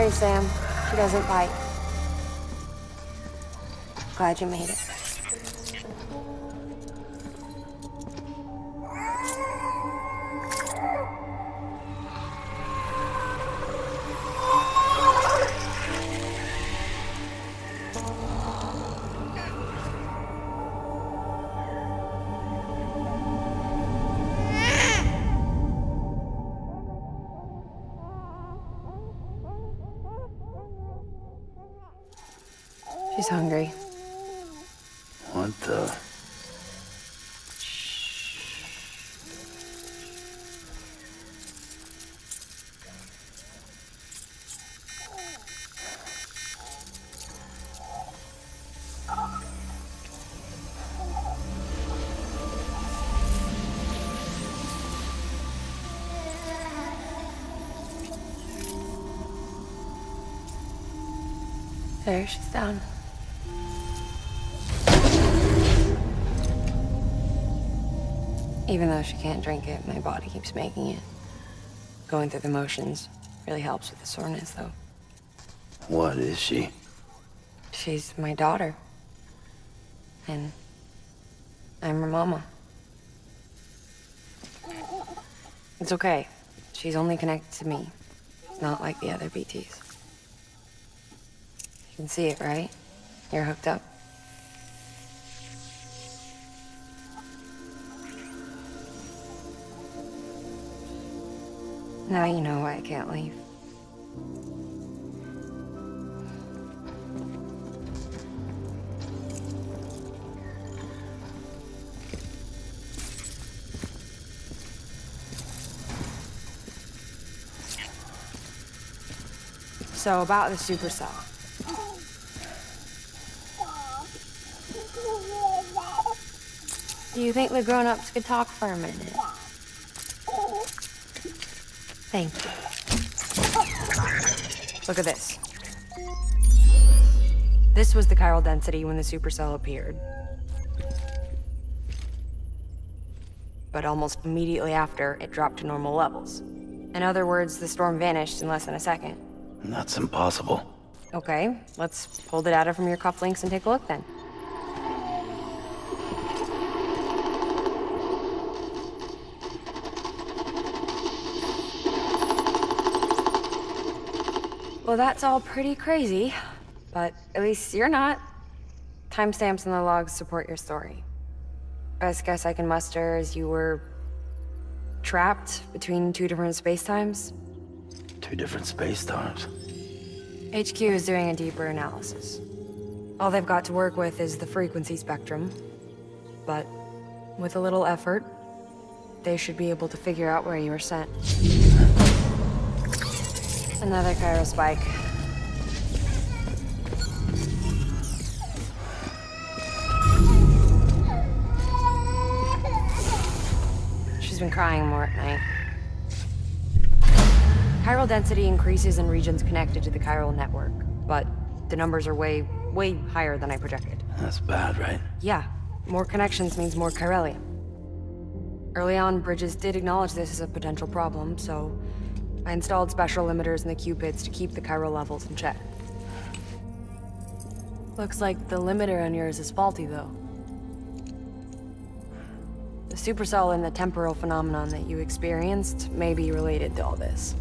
here, Sam. She doesn't bite. Glad you made it. She's hungry. What the? There, she's down. Even though she can't drink it, my body keeps making it. Going through the motions really helps with the soreness, though. What is she? She's my daughter. And I'm her mama. It's okay. She's only connected to me. It's not like the other BTs. You can see it, right? You're hooked up. Now you know why I can't leave. So about the supercell. Do you think the grown-ups could talk for a minute? Thank you. Look at this. This was the chiral density when the supercell appeared. But almost immediately after, it dropped to normal levels. In other words, the storm vanished in less than a second. That's impossible. Okay, let's pull the data from your cufflinks and take a look then. Well, that's all pretty crazy, but at least you're not. Timestamps in the logs support your story. Best guess I can muster is you were trapped between two different spacetimes. Two different space times. HQ is doing a deeper analysis. All they've got to work with is the frequency spectrum, but with a little effort, they should be able to figure out where you were sent. Another chiral spike. She's been crying more at night. Chiral density increases in regions connected to the chiral network, but the numbers are way higher than I projected. That's bad, right? Yeah, more connections means more chiralium. Early on, Bridges did acknowledge this as a potential problem, so I installed special limiters in the Cupids to keep the chiral levels in check. Looks like the limiter on yours is faulty, though. The supercell and the temporal phenomenon that you experienced may be related to all this.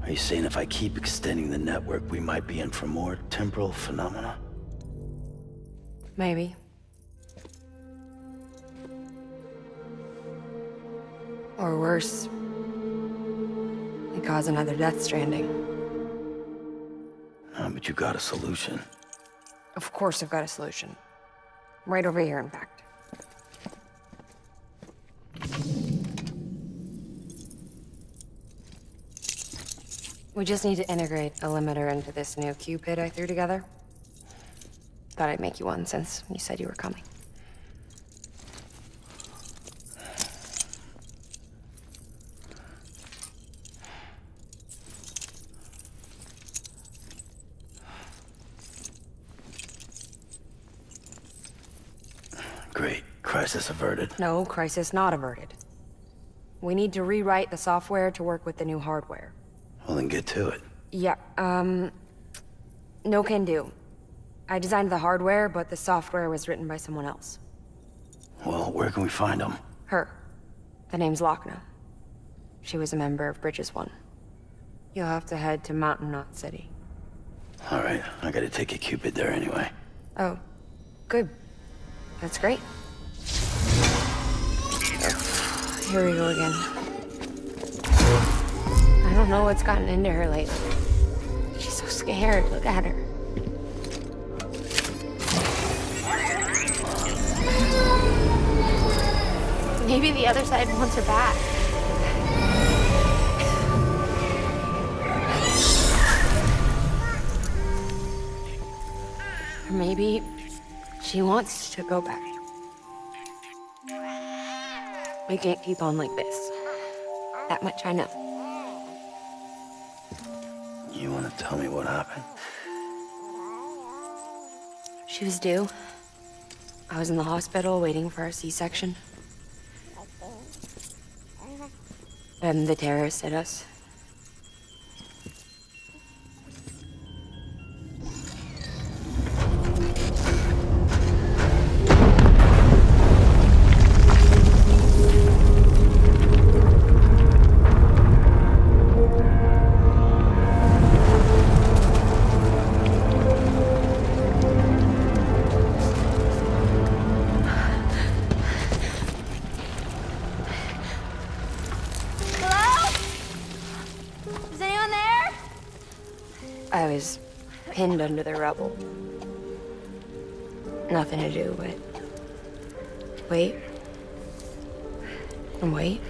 Are you saying if I keep extending the network, we might be in for more temporal phenomena? Maybe. Or worse, it cause another Death Stranding. But you got a solution. Of course I've got a solution. Right over here, in fact. We just need to integrate a limiter into this new Cupid I threw together. Thought I'd make you one since you said you were coming. Great. Crisis averted. No, crisis not averted. We need to rewrite the software to work with the new hardware. Well, then get to it. Yeah, no can do. I designed the hardware, but the software was written by someone else. Well, where can we find him? Her. The name's Lochna. She was a member of Bridges 1. You'll have to head to Mountain Knot City. All right, I gotta take a Cupid there anyway. Oh, good. That's great. Here we go again. I don't know what's gotten into her lately. She's so scared. Look at her. Maybe the other side wants her back. Or maybe she wants to go back. We can't keep on like this. That much I know. You wanna tell me what happened? She was due. I was in the hospital waiting for a C-section. And the terrorists hit us. I was pinned under the rubble. Nothing to do but wait and wait.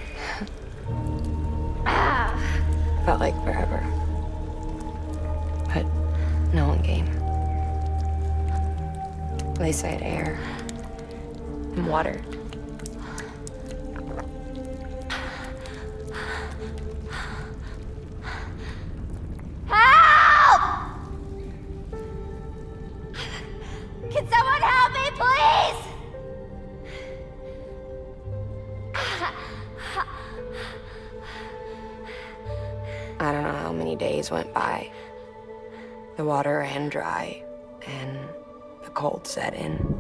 Felt like forever. But no one came. They said air and water. Can someone help me, please? I don't know how many days went by. The water ran dry, and the cold set in.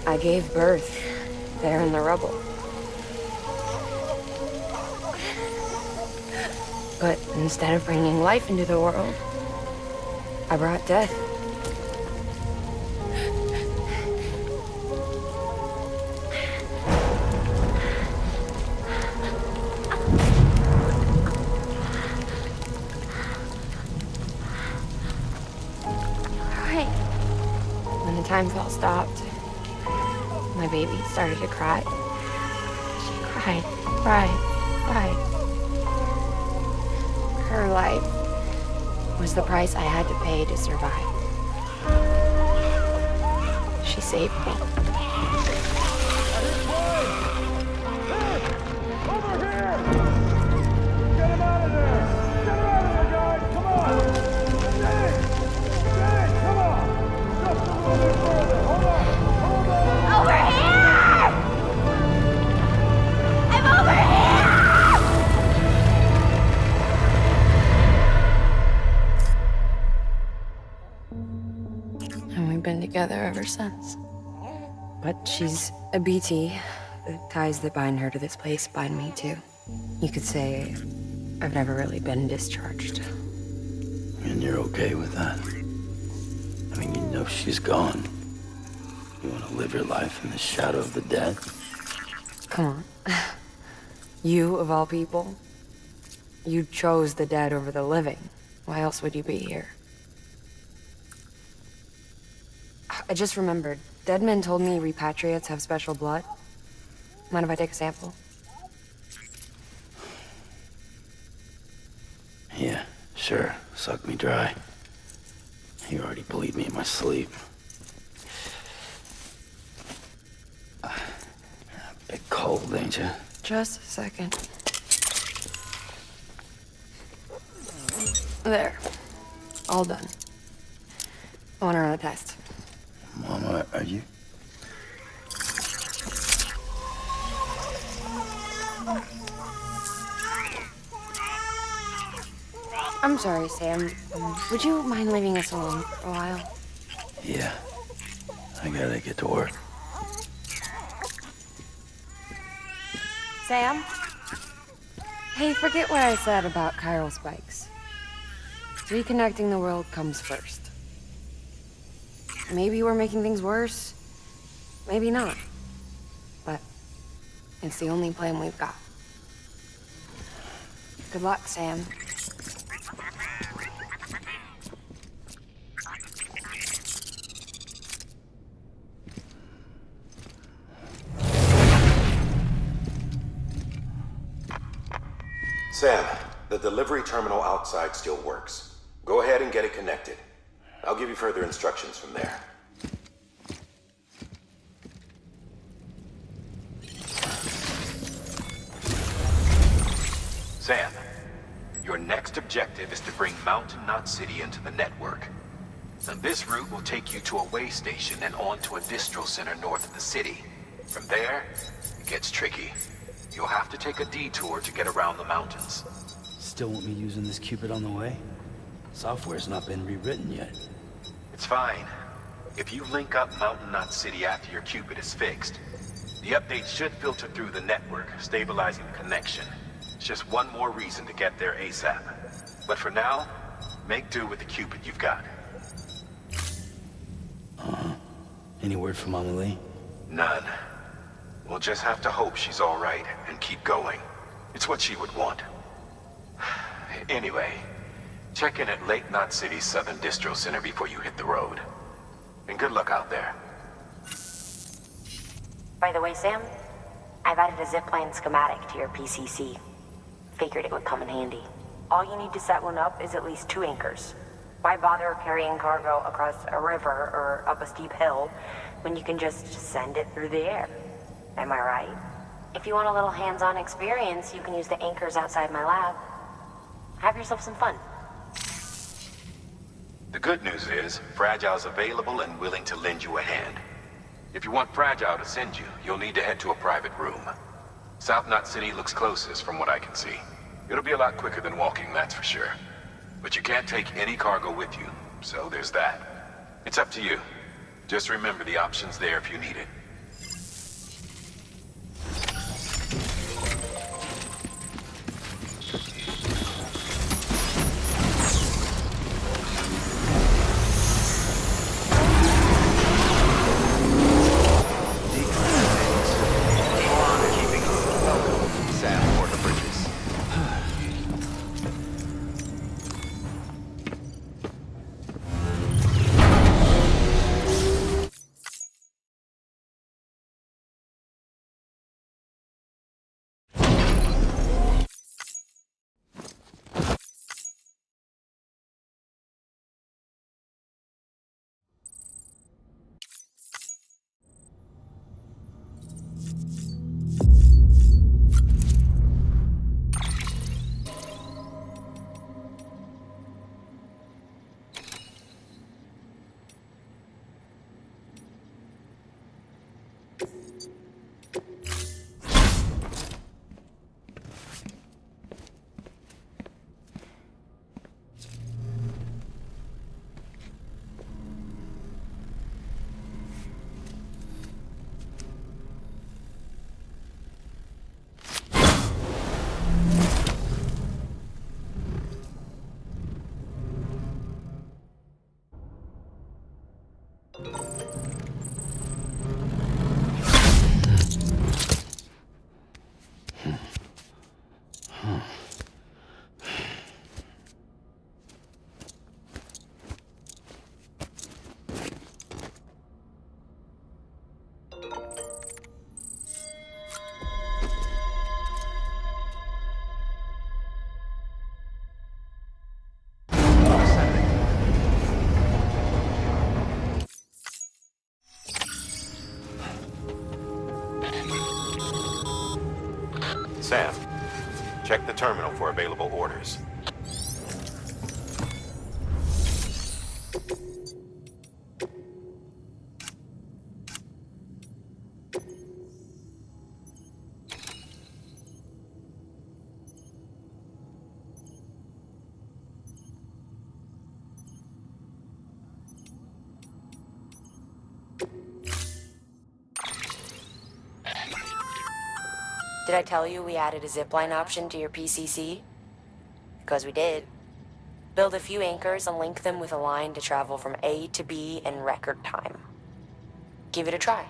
I gave birth there in the rubble. But instead of bringing life into the world, I brought death. Right. When the time fell stopped, my baby started to cry. She cried, cried, cried. Her life was the price I had to pay to survive. She saved me. Over here! Get him out of there! Get him out of there, guys! Come on! Jake! Jake, come on! Just a little bit further. Hold on! Hold on! Over here! I'm over here! And we've been together ever since. But she's a BT. The ties that bind her to this place bind me too. You could say I've never really been discharged. And you're okay with that? I mean, you know she's gone. You want to live your life in the shadow of the dead? Come on. You, of all people, you chose the dead over the living. Why else would you be here? I just remembered. Dead men told me repatriates have special blood. Mind if I take a sample? Yeah, sure. Suck me dry. You already bleed me in my sleep. Bit cold, ain't you? Just a second. There. All done. I want to run a test. Mama, are you? I'm sorry, Sam. Would you mind leaving us alone for a while? Yeah. I gotta get to work. Sam? Hey, forget what I said about chiral spikes. Reconnecting the world comes first. Maybe we're making things worse. Maybe not. But it's the only plan we've got. Good luck, Sam. Sam, the delivery terminal outside still works. Go ahead and get it connected. I'll give you further instructions from there. Sam, your next objective is to bring Mountain Knot City into the network. Now, this route will take you to a way station and on to a distro center north of the city. From there, it gets tricky. You'll have to take a detour to get around the mountains. Still want me using this Cupid on the way? Software's not been rewritten yet. It's fine. If you link up Mountain Knot City after your Cupid is fixed, the update should filter through the network, stabilizing the connection. It's just one more reason to get there ASAP. But for now, make do with the Cupid you've got. Any word from Mama Lee? None. We'll just have to hope she's all right and keep going. It's what she would want. Anyway, check in at Lake Knot City's Southern Distro Center before you hit the road. And good luck out there. By the way, Sam, I've added a zipline schematic to your PCC. Figured it would come in handy. All you need to set one up is at least 2 anchors. Why bother carrying cargo across a river or up a steep hill when you can just send it through the air? Am I right? If you want a little hands-on experience, you can use the anchors outside my lab. Have yourself some fun. The good news is, Fragile's available and willing to lend you a hand. If you want Fragile to send you, you'll need to head to a private room. South Knot City looks closest from what I can see. It'll be a lot quicker than walking, that's for sure. But you can't take any cargo with you, so there's that. It's up to you. Just remember the option's there if you need it. Sam, check the terminal for available orders. Did I tell you we added a zipline option to your PCC? Because we did. Build a few anchors and link them with a line to travel from A to B in record time. Give it a try.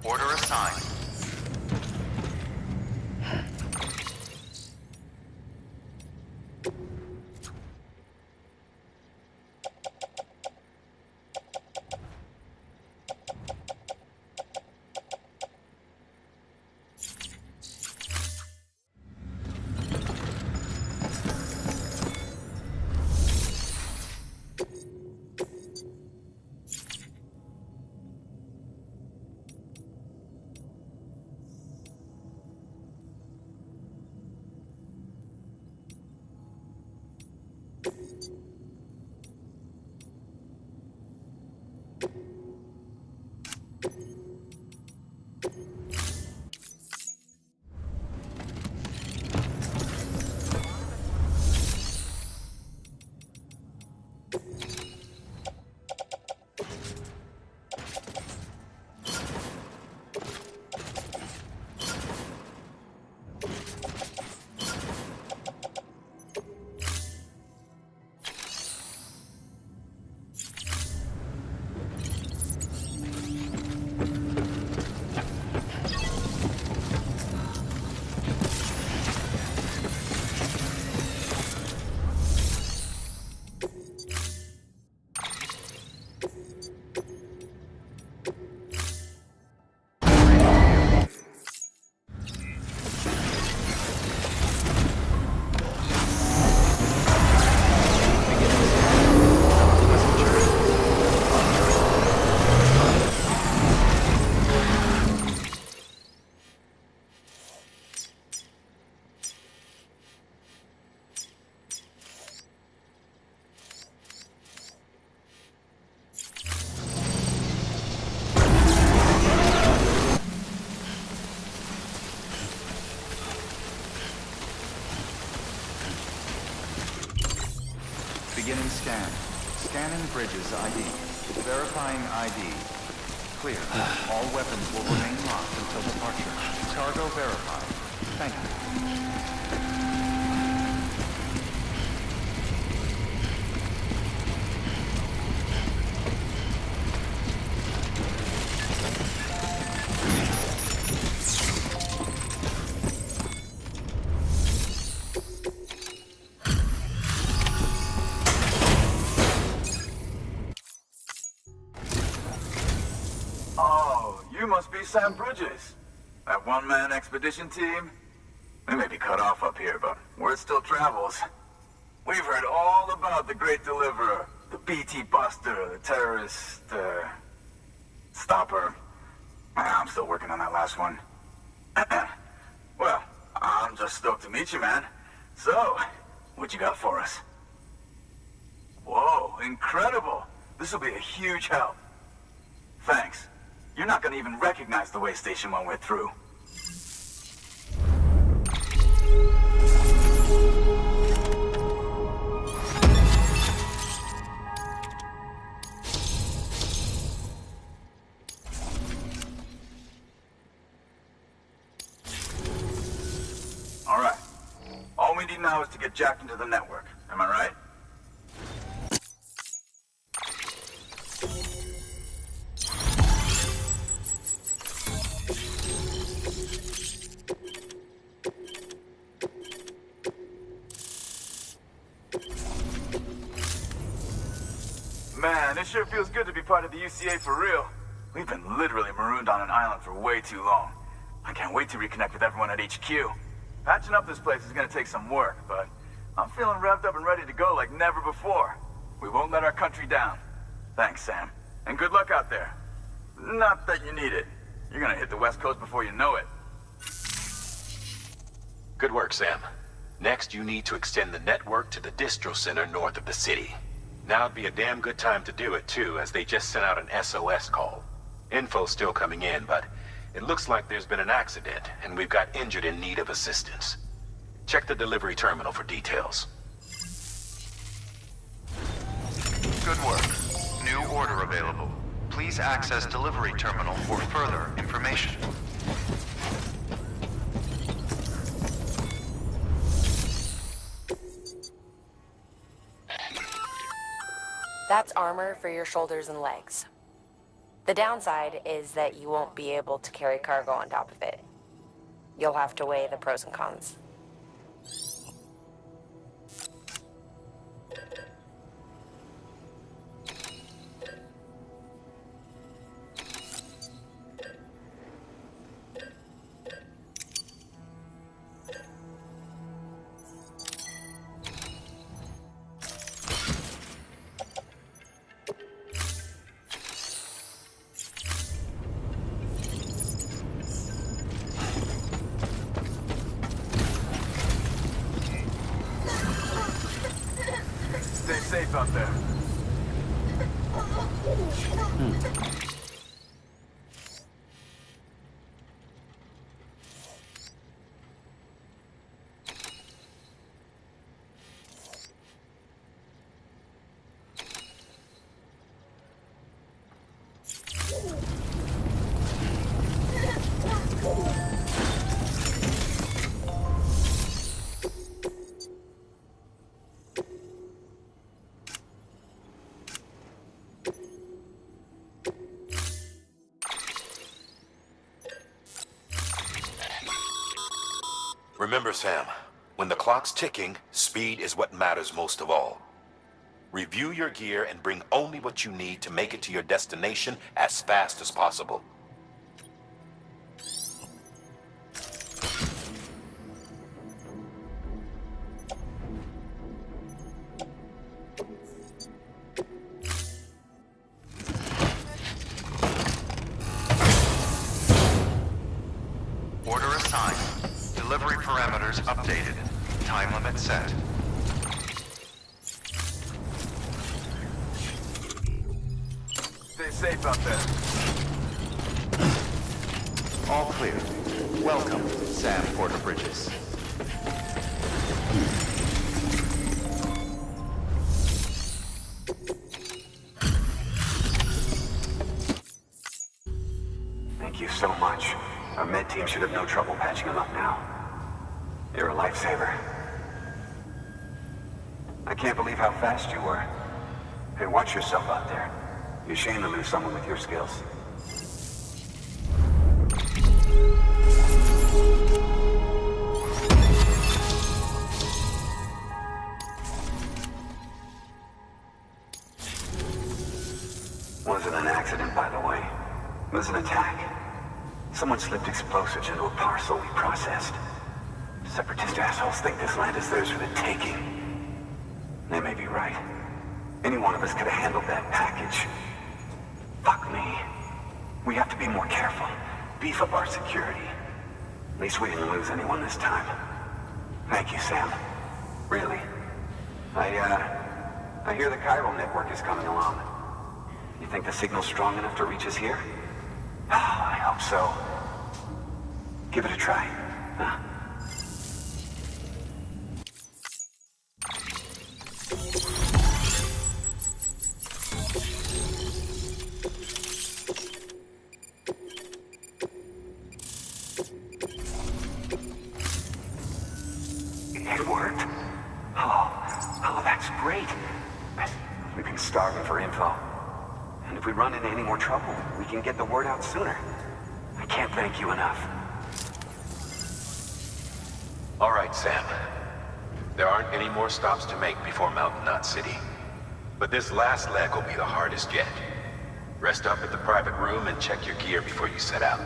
Order assigned. Beginning scan. Scanning bridges ID. Verifying ID. Clear. All weapons will remain locked until departure. Cargo verified. Thank you. You must be Sam Bridges. That one-man expedition team? We may be cut off up here, but word still travels. We've heard all about the Great Deliverer, the BT Buster, the terrorist, stopper. I'm still working on that last one. Well, I'm just stoked to meet you, man. So, what you got for us? Whoa, incredible. This will be a huge help. Thanks. You're not gonna even recognize the way station when we're through. All right. All we need now is to get jacked into the network. Am I right? Man, it sure feels good to be part of the UCA for real. We've been literally marooned on an island for way too long. I can't wait to reconnect with everyone at HQ. Patching up this place is gonna take some work, but I'm feeling revved up and ready to go like never before. We won't let our country down. Thanks, Sam. And good luck out there. Not that you need it. You're gonna hit the West Coast before you know it. Good work, Sam. Next, you need to extend the network to the distro center north of the city. Now would be a damn good time to do it, too, as they just sent out an SOS call. Info's still coming in, but it looks like there's been an accident, and we've got injured in need of assistance. Check the delivery terminal for details. Good work. New order available. Please access delivery terminal for further information. That's armor for your shoulders and legs. The downside is that you won't be able to carry cargo on top of it. You'll have to weigh the pros and cons. Stay safe out there. Remember, Sam, when the clock's ticking, speed is what matters most of all. Review your gear and bring only what you need to make it to your destination as fast as possible. Order assigned. Delivery parameters updated. Time limit set. Stay safe out there. All clear. Welcome, Sam Porter Bridges. Thank you so much. Our med team should have no trouble patching him up now. You're a lifesaver. I can't believe how fast you were. Hey, watch yourself out there. You're ashamed to lose someone with your skills. Wasn't an accident, by the way. It was an attack. Someone slipped explosives into a parcel we processed. Separatist assholes think this land is theirs for the taking. They may be right. Any one of us could have handled that package. Fuck me. We have to be more careful. Beef up our security. At least we didn't lose anyone this time. Thank you, Sam. Really. I hear the chiral network is coming along. You think the signal's strong enough to reach us here? I hope so. Give it a try, huh? It worked. Oh, that's great. We've been starving for info. And if we run into any more trouble, we can get the word out sooner. I can't thank you enough. All right, Sam. There aren't any more stops to make before Mountain Knot City. But this last leg will be the hardest yet. Rest up at the private room and check your gear before you set out.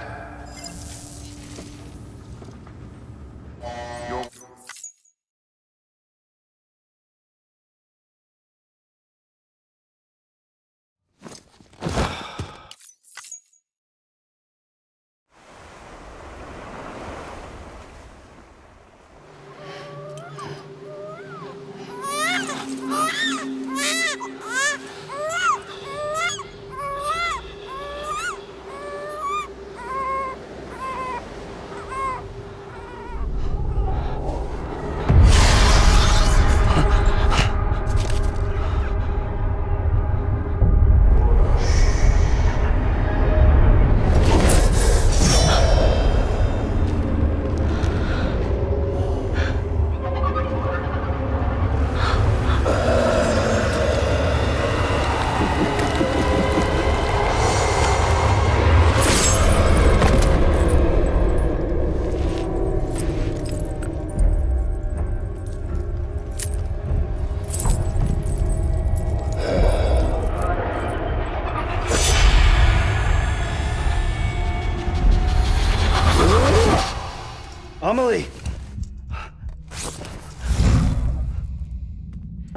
Amelie!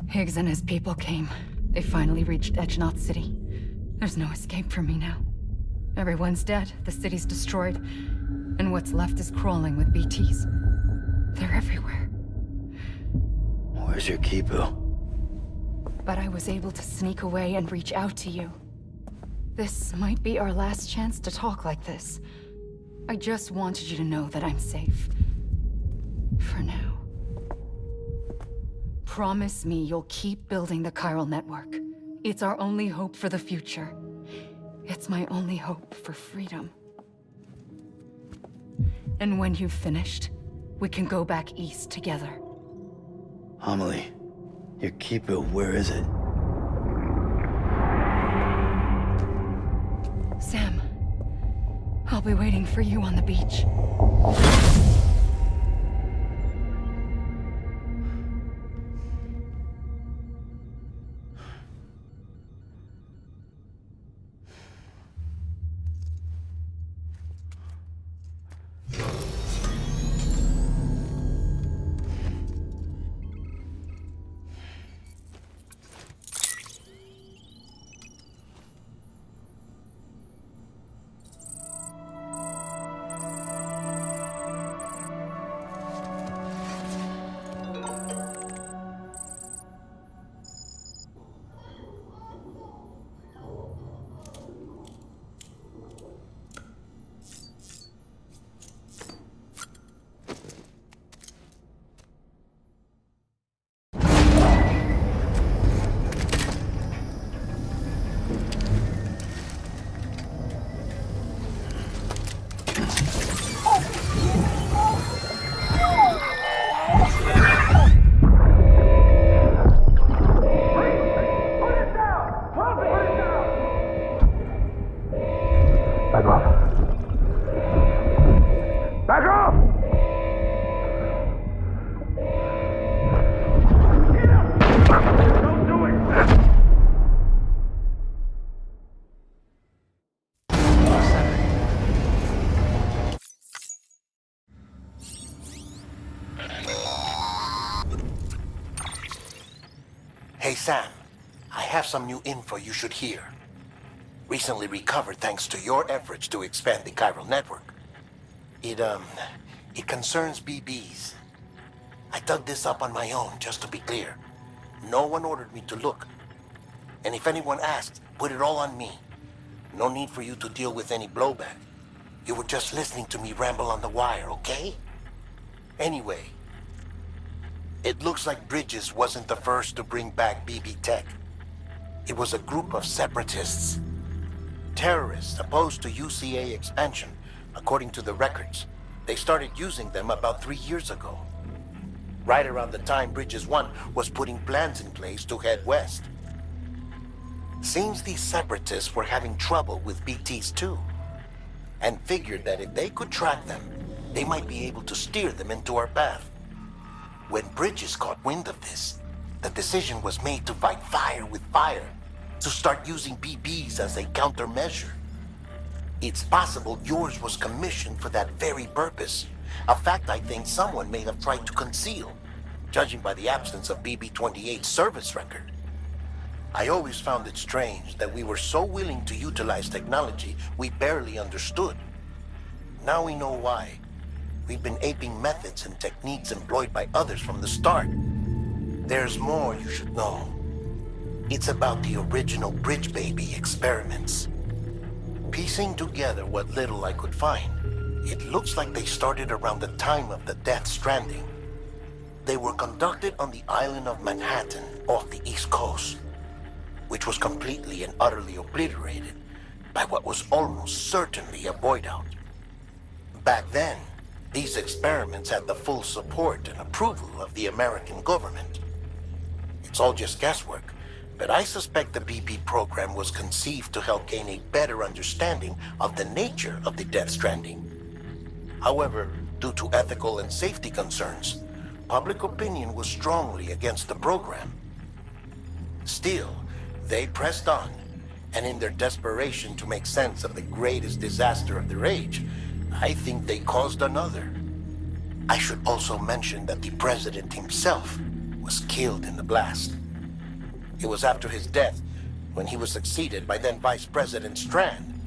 Higgs and his people came. They finally reached Edgenaught City. There's no escape for me now. Everyone's dead, the city's destroyed, and what's left is crawling with BTs. They're everywhere. Where's your Kipu? But I was able to sneak away and reach out to you. This might be our last chance to talk like this. I just wanted you to know that I'm safe. For now. Promise me you'll keep building the chiral network. It's our only hope for the future. It's my only hope for freedom. And when you've finished, we can go back east together. Amelie, your Kipu, where is it? Sam, I'll be waiting for you on the beach. Hey Sam, I have some new info you should hear. Recently recovered thanks to your efforts to expand the chiral network. It concerns BBs. I dug this up on my own, just to be clear. No one ordered me to look. And if anyone asks, put it all on me. No need for you to deal with any blowback. You were just listening to me ramble on the wire, okay? Anyway, it looks like Bridges wasn't the first to bring back BB tech. It was a group of separatists. Terrorists opposed to UCA expansion, according to the records. They started using them about 3 years ago. Right around the time Bridges 1 was putting plans in place to head west. Seems these separatists were having trouble with BTs too, and figured that if they could track them, they might be able to steer them into our path. When Bridges caught wind of this, the decision was made to fight fire with fire, to start using BBs as a countermeasure. It's possible yours was commissioned for that very purpose, a fact I think someone may have tried to conceal, judging by the absence of BB-28's service record. I always found it strange that we were so willing to utilize technology we barely understood. Now we know why. We've been aping methods and techniques employed by others from the start. There's more you should know. It's about the original Bridge Baby experiments. Piecing together what little I could find, it looks like they started around the time of the Death Stranding. They were conducted on the island of Manhattan off the East Coast, which was completely and utterly obliterated by what was almost certainly a void out. Back then, these experiments had the full support and approval of the American government. It's all just guesswork, but I suspect the BB program was conceived to help gain a better understanding of the nature of the Death Stranding. However, due to ethical and safety concerns, public opinion was strongly against the program. Still, they pressed on, and in their desperation to make sense of the greatest disaster of their age, I think they caused another. I should also mention that the president himself was killed in the blast. It was after his death, when he was succeeded by then Vice President Strand,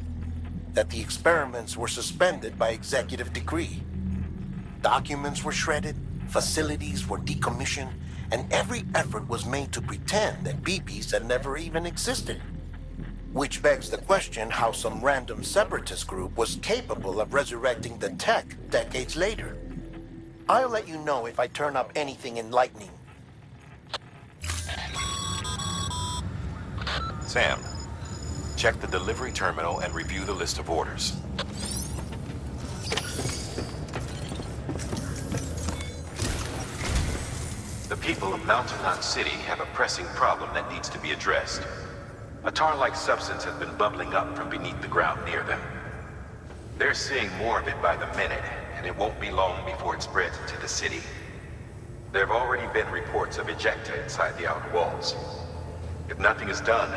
that the experiments were suspended by executive decree. Documents were shredded, facilities were decommissioned, and every effort was made to pretend that BBs had never even existed. Which begs the question how some random separatist group was capable of resurrecting the tech decades later. I'll let you know if I turn up anything enlightening. Sam, check the delivery terminal and review the list of orders. The people of Mountain Knot City have a pressing problem that needs to be addressed. A tar-like substance has been bubbling up from beneath the ground near them. They're seeing more of it by the minute, and it won't be long before it spreads into the city. There have already been reports of ejecta inside the outer walls. If nothing is done,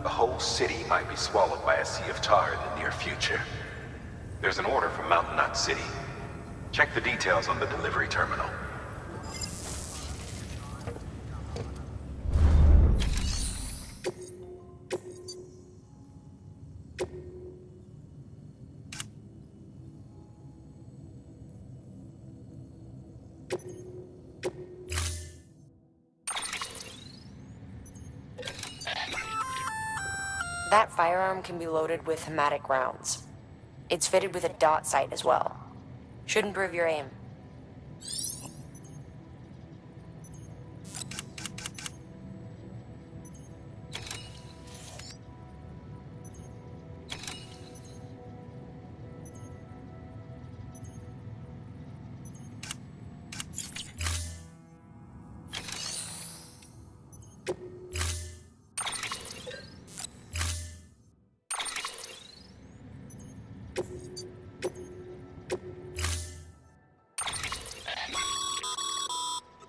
the whole city might be swallowed by a sea of tar in the near future. There's an order from Mountain Knot City. Check the details on the delivery terminal. That firearm can be loaded with hematic rounds. It's fitted with a dot sight as well. Should improve your aim.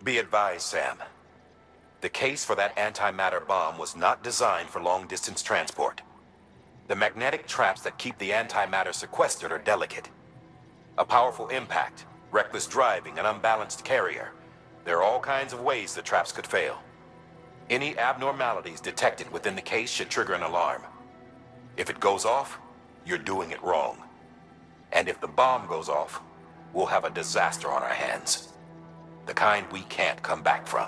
Be advised, Sam. The case for that antimatter bomb was not designed for long-distance transport. The magnetic traps that keep the antimatter sequestered are delicate. A powerful impact, reckless driving, an unbalanced carrier. There are all kinds of ways the traps could fail. Any abnormalities detected within the case should trigger an alarm. If it goes off, you're doing it wrong. And if the bomb goes off, we'll have a disaster on our hands. The kind we can't come back from.